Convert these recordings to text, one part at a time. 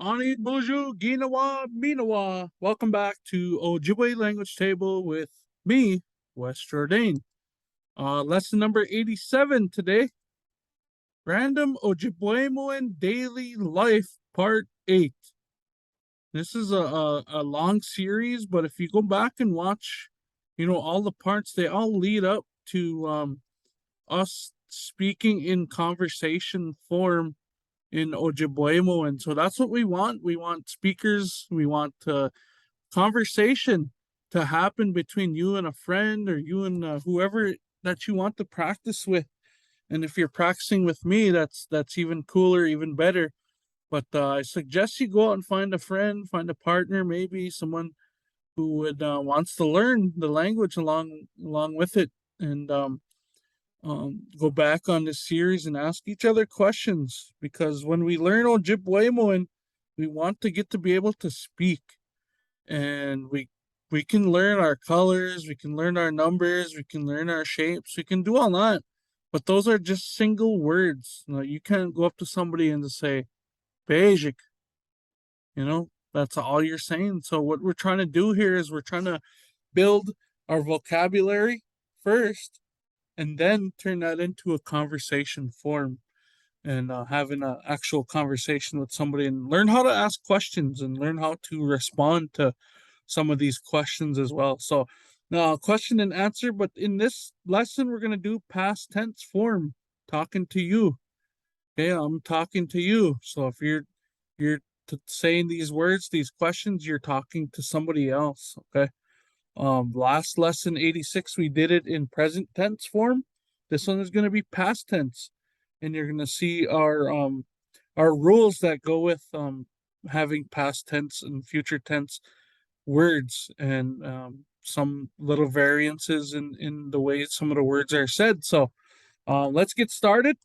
Ani Bonjour, Ginawa, Minawa. Welcome back to Ojibwe Language Table with me, Wes Jourdain. Lesson number 87 today. Random Ojibwemowin-Daily Life, Part 8. This is a long series, but if you go back and watch, all the parts, they all lead up to us speaking in conversation form in Ojibwemo, and so that's what we want. We want speakers. We want conversation to happen between you and a friend, or you and whoever that you want to practice with. And if you're practicing with me, that's even cooler, even better. But I suggest you go out and find a friend, find a partner, maybe someone who would wants to learn the language along with it, and go back on this series and ask each other questions, because when we learn Ojibwemowin, we want to get to be able to speak, and we can learn our colors, we can learn our numbers, we can learn our shapes, we can do all that, but those are just single words. You can't go up to somebody and just say basic. That's all you're saying. So what we're trying to do here is we're trying to build our vocabulary first, and then turn that into a conversation form, and having an actual conversation with somebody, and learn how to ask questions and learn how to respond to some of these questions as well. So now, question and answer, but in this lesson we're going to do past tense form, talking to you. Okay, I'm talking to you. So if you're saying these words, these questions, you're talking to somebody else. Okay. Last lesson 86, we did it in present tense form. This one is going to be past tense, and you're going to see our rules that go with having past tense and future tense words, and some little variances in the way some of the words are said. So let's get started.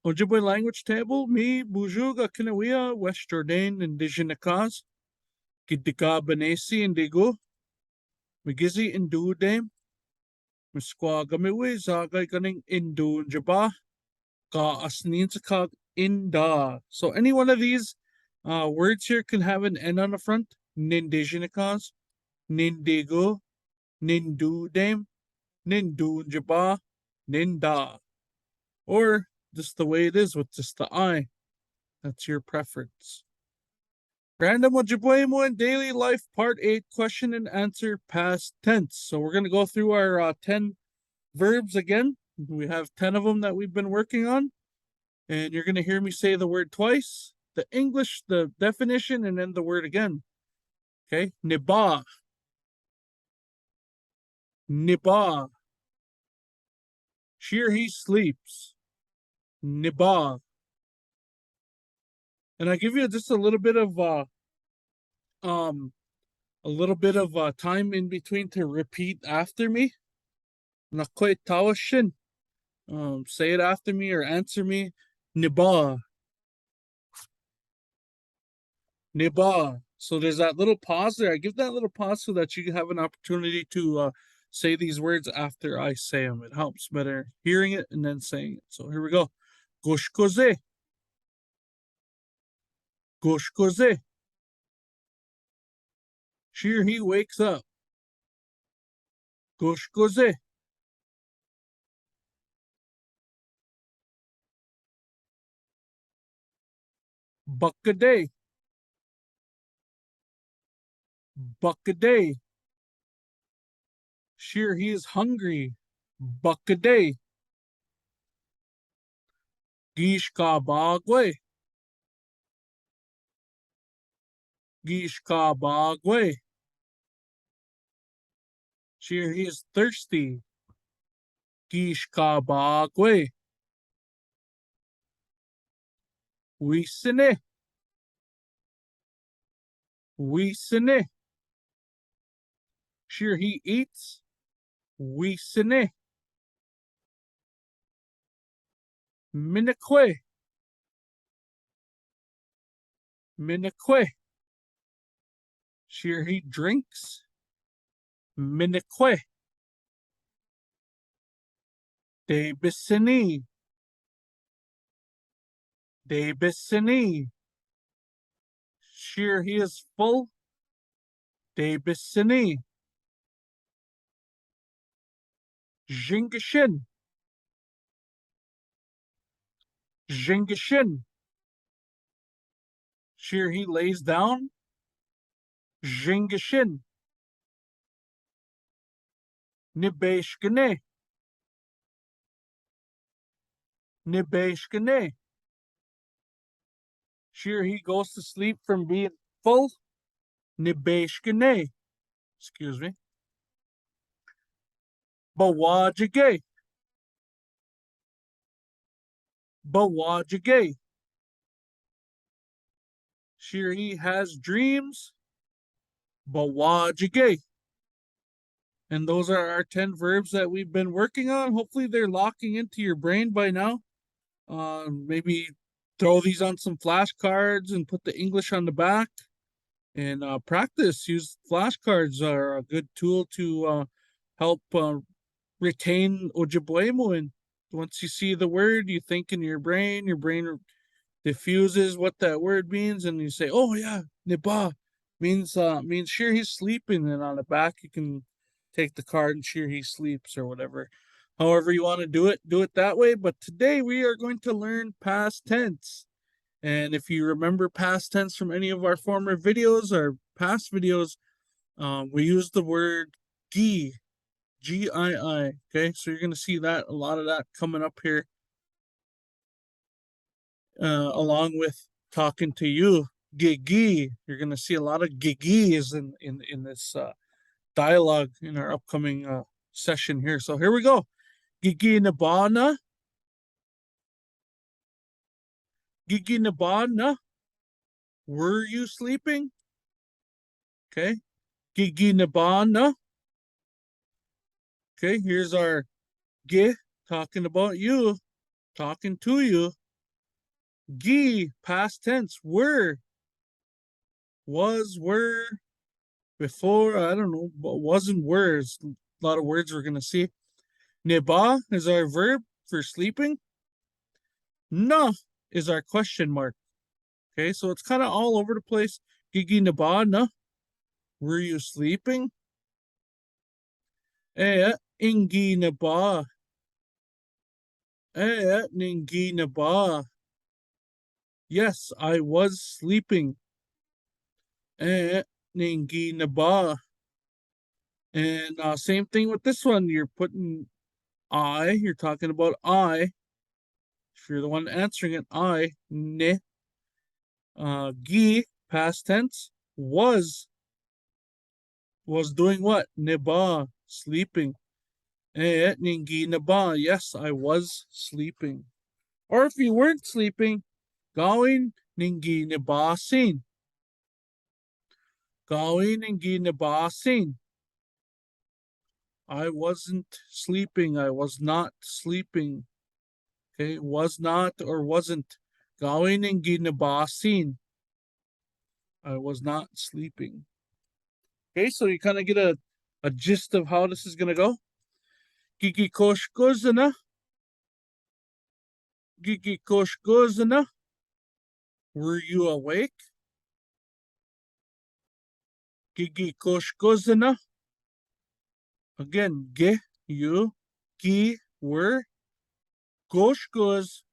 Ojibwe language table. Me, Bujuga Kinawia, West Jourdain, Indigenous, Gidika Benesi, Indigo, Migizi, Indudame, Misquagamiwi, Zagay Ganing, Indu, Jaba, Ka Asninsakag, Inda. So any one of these words here can have an N on the front. Nindigenous, Nindigo, Nindudame, Nindu, Jaba, Ninda. Or just the way it is with just the I. That's your preference. Random Ojibwemowin-Daily Life, Part 8, Question and Answer, Past Tense. So we're going to go through our 10 verbs again. We have 10 of them that we've been working on. And you're going to hear me say the word twice, the English, the definition, and then the word again. Okay? Niba. Niba. Sheer he sleeps. Niba. And I give you just a little bit of um time in between to repeat after me. Nakoy tawashin. Say it after me or answer me. Niba. Niba. So there's that little pause there. I give that little pause so that you have an opportunity to say these words after I say them. It helps better hearing it and then saying it. So here we go. Goshkoze. Goshkoze. Sheer he wakes up. Goshkoze. Buckaday. Buckaday. Sheer he is hungry. Buckaday. Gishka bagwe. Gishka bagwe. Sheer he is thirsty. Gishka bagwe. Wisine. Wisine. Sheer he eats. Wisine. Minakwe. Minakwe. Sheer he drinks. Minakwe. De Bissini. De Bissini. Sheer he is full. De Bissini. Jingashin. Jingashin. Sheer he lays down. Jingashin. Nibeshkane. Nibeshkane. Sheer he goes to sleep from being full. Nibeshkane. Excuse me. Bawajage. Bawajage. Sheer he has dreams. Bawajage. And those are our 10 verbs that we've been working on. Hopefully they're locking into your brain by now. Maybe throw these on some flashcards and put the English on the back and practice. Use flashcards are a good tool to help retain Ojibwemowin. Once you see the word, you think in your brain diffuses what that word means, and you say, "Oh yeah, niba," means sure he's sleeping, and on the back you can take the card and sure he sleeps or whatever. However you want to do it that way. But today we are going to learn past tense. And if you remember past tense from any of our former videos or past videos, we use the word gi, G-I-I. Okay, so you're going to see that a lot of that coming up here, along with talking to you, gigi. You're going to see a lot of gigis in this dialogue in our upcoming session here. So here we go. Gigi Nabana. Gigi Nabana. Were you sleeping? Okay. Gigi Nabana. Okay, here's our gi talking about you, talking to you. Gi, past tense, were, was, were, before, I don't know, but wasn't, were. It's a lot of words we're going to see. Neba is our verb for sleeping. Na is our question mark. Okay, so it's kind of all over the place. Gigi neba na. Were you sleeping? Ingi neba. Ningi neba. Yes, I was sleeping. Ningi naba. And same thing with this one. You're putting I. You're talking about I. If you're the one answering it, I. Ne. Gi, past tense. Was doing what? Neba, sleeping. Ningi neba. Yes, I was sleeping. Or if you weren't sleeping, gawin ningi nebasin. Gawin ningi nebasin. I wasn't sleeping. I was not sleeping. Okay, was not or wasn't. Gawin ningi nebasin. I was not sleeping. Okay, so you kind of get a gist of how this is going to go. Gigi kosh gozana. Gigi kosh gozana. Were you awake? Gigi kosh gozana. Again, ge, you, gi, were. Gosh goes,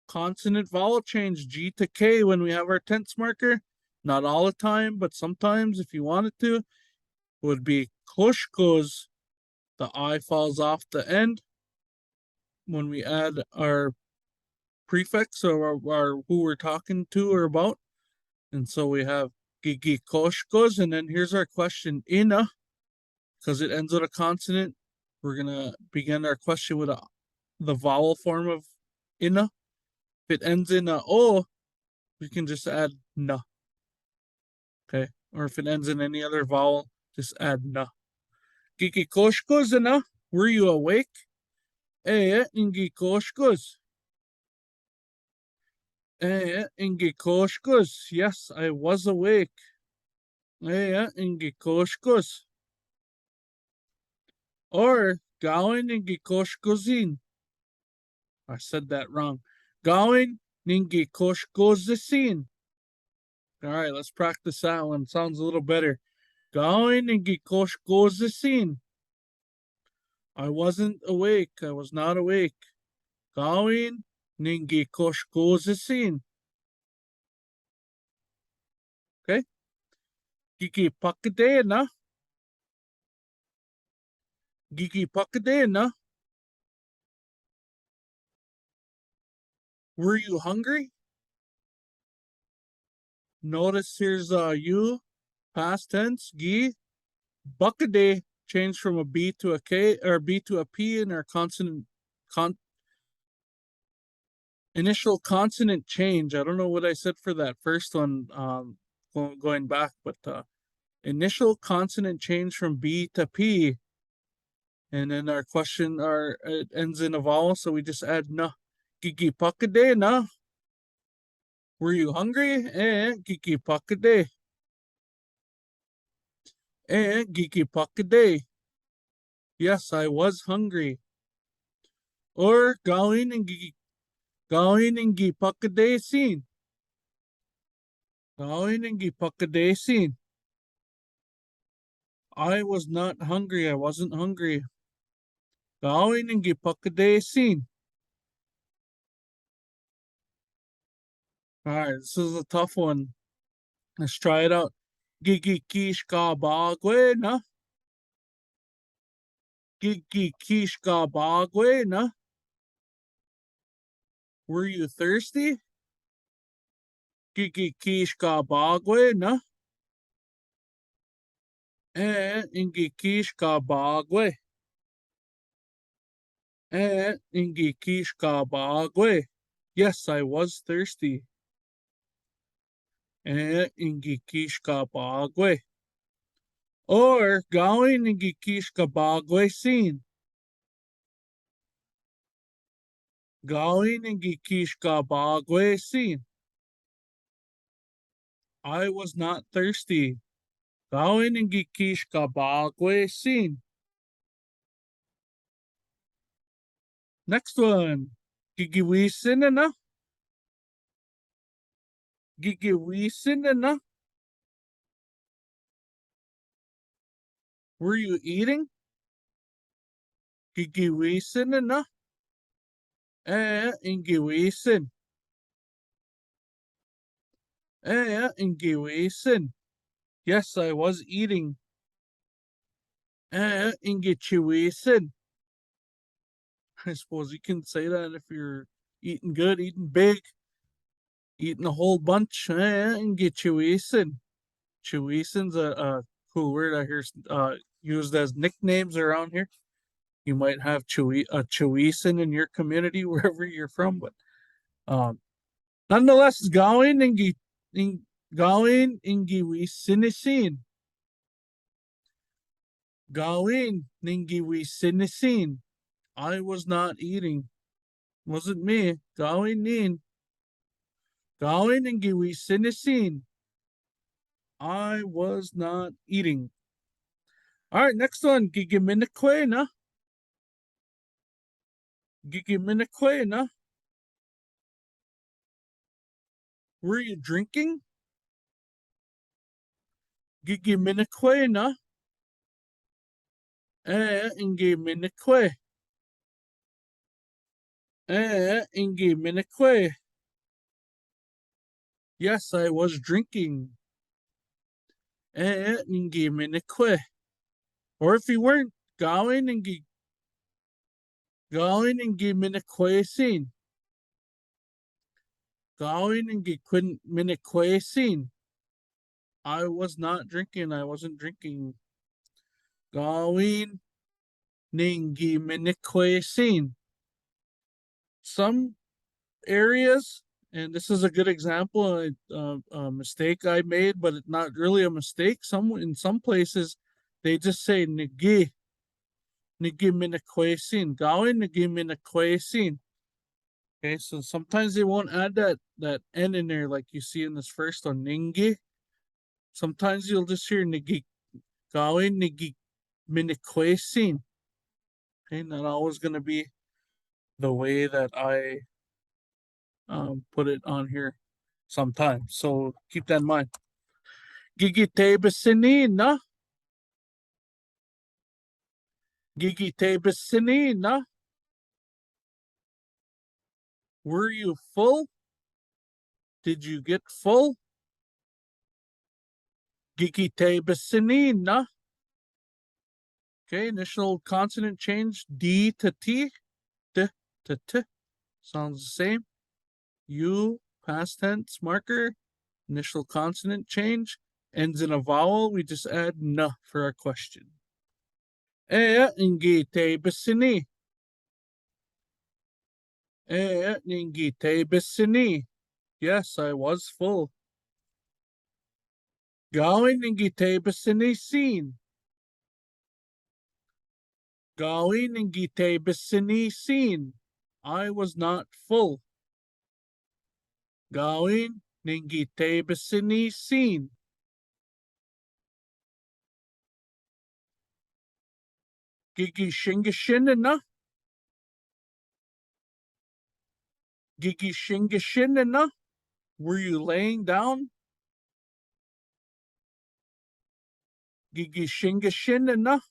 consonant vowel change, G to K when we have our tense marker. Not all the time, but sometimes if you wanted to, it would be kosh goes. The I falls off the end when we add our prefix or our who we're talking to or about. And so we have gigi kosh goes, and then here's our question, ina. Because it ends with a consonant, we're going to begin our question with the vowel form of ina. If it ends in a o, we can just add na. Okay. Or if it ends in any other vowel, just add na. Gigi koshkos na. Were you awake? Ingi koshkos. Ingi koshkos. Yes, I was awake. Ingi koshkos. Or gawin ningi koshkozin. I said that wrong. Gawin ningi koshkozisin. All right, let's practice that one. Sounds a little better. Going and gikosh goes the scene. I wasn't awake. I was not awake. Going ningi kosh goes the scene. Okay. Gigi pakadena. Gigi pakadena. Were you hungry? Notice here's you, past tense, gi. Buckade changed from a B to a K or B to a P in our initial consonant change. I don't know what I said for that first one going back, but initial consonant change from B to P. And then our question it ends in a vowel, so we just add na. Gigi pakade na. Were you hungry? Gigi pakade. Gigi pakade. Yes, I was hungry. Or gawin and gipakade sin. Gawin and gipakade sin. I was not hungry. I wasn't hungry. Gawin and gipakade sin. All right, this is a tough one. Let's try it out. Gigi kish ka bagwe na. Gigi kish ka bagwe na. Were you thirsty? Gigi kish ka bagwe na. Ingi kish ka bagwe. Ingi kish ka bagwe. Yes, I was thirsty. Ingi kish ka bagwe. Or gawin ingi kish ka bagwe sin. Gawin ingi kish ka bagwe sin. I was not thirsty. Gawin ingi kish ka bagwe sin. Next one. Gigiwisin na. Gigiwisin na. Were you eating? Gigiwisin na. Ingiwisin. Ingiwisin. Yes, I was eating. Ingichiwisin. I suppose you can say that if you're eating good, eating big, eating a whole bunch. Ingichiwisin. Chiwisin's a cool word I hear used as nicknames around here. You might have a Chiwisin in your community wherever you're from, but nonetheless, gawin ingiwisinisin. Gawin ningiwisinisin. I was not eating. Wasn't me. Gawin ningiwisinisin. I was not eating. All right, next one. Gigiminakwe na. Gigiminakwe na. Were you drinking? Gigiminakwe na. Ingiminakwe. Ingiminakwe. Yes, I was drinking. Ingiminakwe. Or if you weren't, gawin ingiminakwe sin. Gawin ingiminakwe sin. I was not drinking. I wasn't drinking. Gawin ningiminakwe sin. Some areas, and this is a good example, a mistake I made, but it's not really a mistake. In some places, they just say nigi minakwe sin. Gawin nigi minakwe sin. Okay, so sometimes they won't add that N in there like you see in this first one, ningi. Sometimes you'll just hear nigi, gawin nigi minakwe sin. Okay, not always going to be the way that I put it on here. sometimes. So keep that in mind. Gigitabasinina. Gigitabasinina. Were you full? Did you get full? Gigitabasinina. Okay, initial consonant change. D to T. D to T. Sounds the same. U, past tense marker. Initial consonant change. Ends in a vowel. We just add N for our question. Ngitaybasini. Ngitaybasini. Yes, I was full. Gawin ngitaybasini scene. Gawin ngitaybasini scene. I was not full. Gawin ngitaybasini scene. Gigishingashinana. Gigishingashinana. Were you laying down? Gigishingashinana.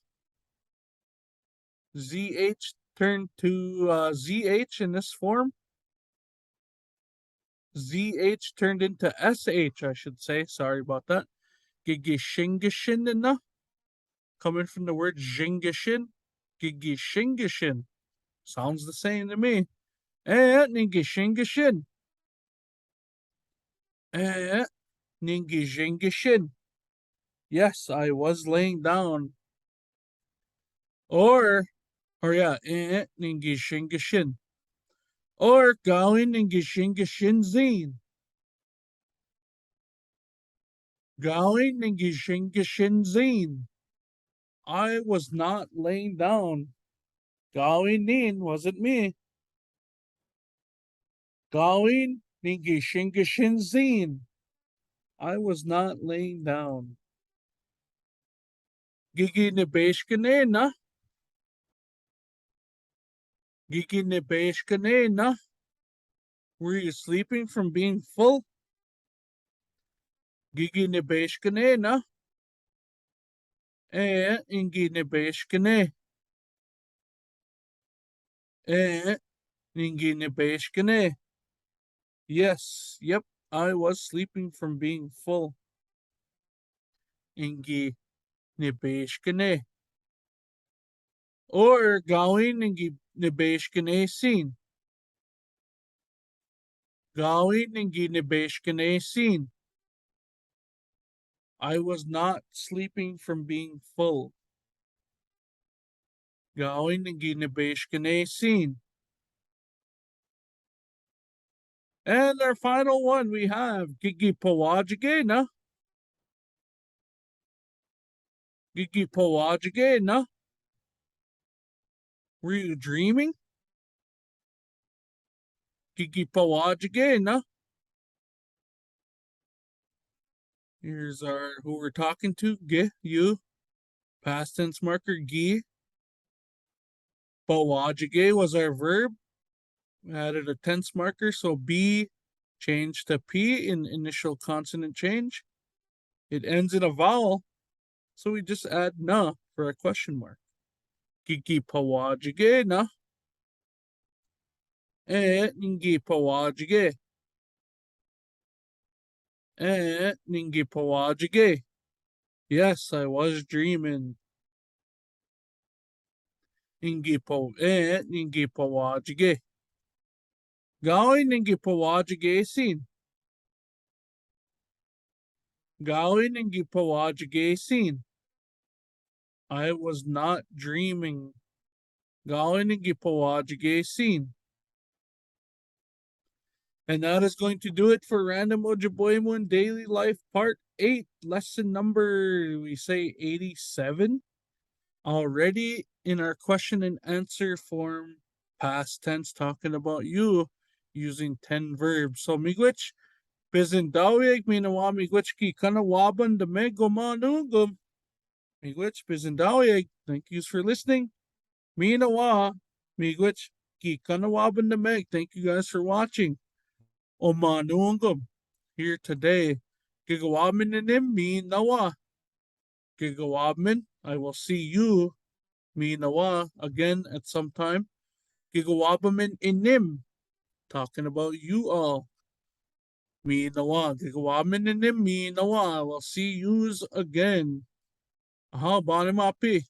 ZH turned to ZH in this form. ZH turned into SH, I should say. Sorry about that. Gigishingashinana. Coming from the word jingashin. Gigishingashin. Sounds the same to me. Ningishingashin. Ningishingashin. Yes, I was laying down. Or yeah, ningishingashin. Or gawin ningishingashin zine. Gawin ningishingashin zine. I was not laying down. Gawin nin wasn't me. Gawin ningishingashin zine. I was not laying down. Gigi nebeshkanena. Gigi nebeshkanena. Were you sleeping from being full? Gigi nebeshkanena. Ingi nebeshkane. Ingi nebeshkane. Yes, yep, I was sleeping from being full. Ingi nebeshkane. Or gawin ingi nebeshkane sin. Gawin ingi nebeshkane sin. I was not sleeping from being full. Gawin ingi nebeshkane sin. And our final one we have Gigi Pawajigena. Gigi Pawajigena. Were you dreaming? Gigi Pawajigena. Here's our who we're talking to. Gi, you. Past tense marker, gi. Pawajige was our verb. We added a tense marker, so B changed to P in initial consonant change. It ends in a vowel, so we just add na for a question mark. Gigi Pawajige na. Ningi Pawajige. Ningi Pawajige. Yes, I was dreaming. Ningi Pawajige. Gawin ningi Pawajige sin. Gawin ningi Pawajige sin. I was not dreaming. Gawin ningi Pawajige sin. And that is going to do it for Random Ojibwemowin Daily Life Part 8, lesson number, we say 87. Already in our question and answer form, past tense, talking about you using 10 verbs. So, miigwech, bizindawig, minawa miigwech ki kanawaban de megomanungum. Miigwech, bizindawig, thank yous for listening. Minawa, miigwech ki kanawaban de meg, thank you guys for watching. Omanungum. here today. Gigawamin inim mi nawa. Gigawamin, I will see you, mi nawa, again at some time. Gigawabamin inim, talking about you all. Mi nawa. Gigawamin inim mi nawa. I will see yous again. Aha, bani mapi.